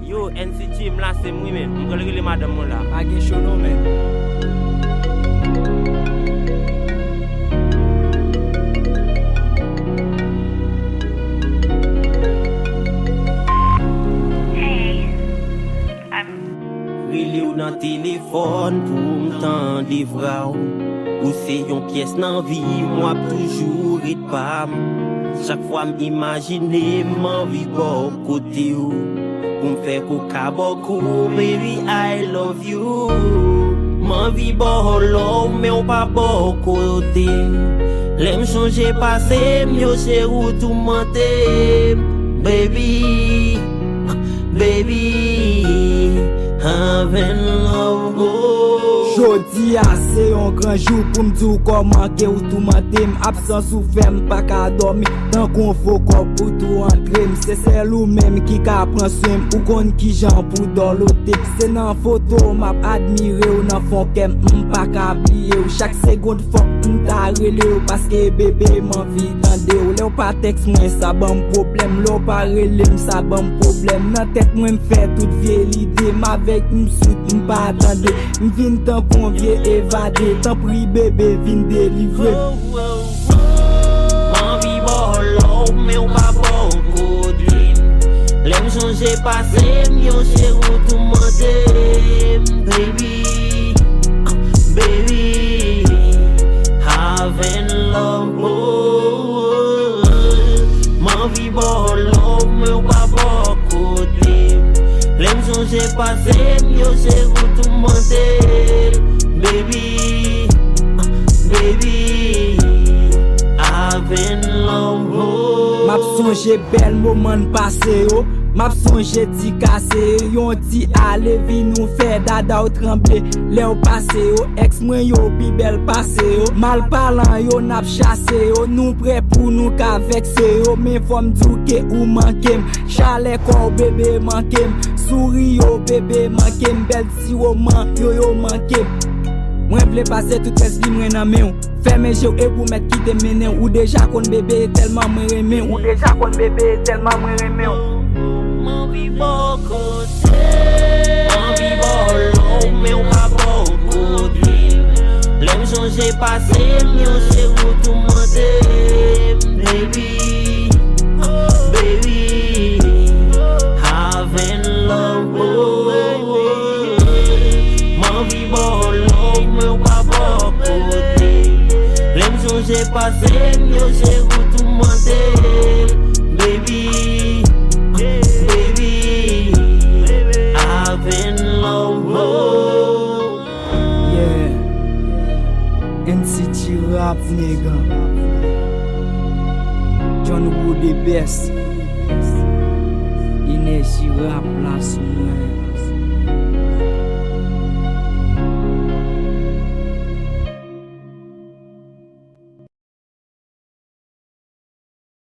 Yo, NCG, là c'est moi-même. Je vais regarder madame là. Pas de show non mais. Rele ou dans téléphone pour m'tendre livra ou c'est une pièce dans vie moi toujours et pas chaque fois m'imaginer m'envie bon côté ou pour me faire coca beaucoup baby I love you m'envie bon l'homme mais on pas bon côté l'aime changer passé mieux c'est où tout monter baby I'm in love. Jodi a c'est un grand jour pour me dire comment que ou tout matin absence ou ferme pas qu'à dormir tant qu'on faut corps pour tout entrer c'est celle ou même qui ka prend soin ou kon qui j'en pour dans l'autre c'est dans photo m'a admiré ou dans fond qu'aime pas qu'à oublier ou chaque seconde faut m'ta relé parce que bébé m'envie tande ou là pas texte moi ça bon problème là pas relé ça bon problème dans tête moi me fait toute vieille idée m'avec m'sout m'pas attendre m'vinn tant qu'on vient évader tant pris bébé vinn délivrer m'envie bon l'eau mais on pas bon côté l'aime changer passé mieux c'est où tout monter baby having love m'envie bon l'eau mais on pas bon côté l'aime changer passé mieux c'est où tout monter baby having love m'a songe bel moment passé yo m'a songe ti cassé yon ti aller vi nous faire dada ou trembler les ou passé yo ex moi yo pi bel passé yo mal parlant yo n'a chassé yo nous prêt pour nous ka vexé yo mais faut me dire que ou manquem chalet corps bébé manquem souris yo bébé manquem bel ti roman yo manquem moi vle passer toute reste moi nan men fermer jeu et pour mettre quitter mener ou déjà kon bébé tellement moi aimer ou déjà kon bébé tellement moi aimer m'envie bon côté m'envie bon l'eau mais on pas bon côté l'aime changer passé mieux c'est où tout monter baby having love m'envie bon l'eau mais on pas bon côté l'aime changer passé mieux c'est où tout monter baby having love. Yeah, NCG rap nigga. John Wood the best. Energy rap la sous moi.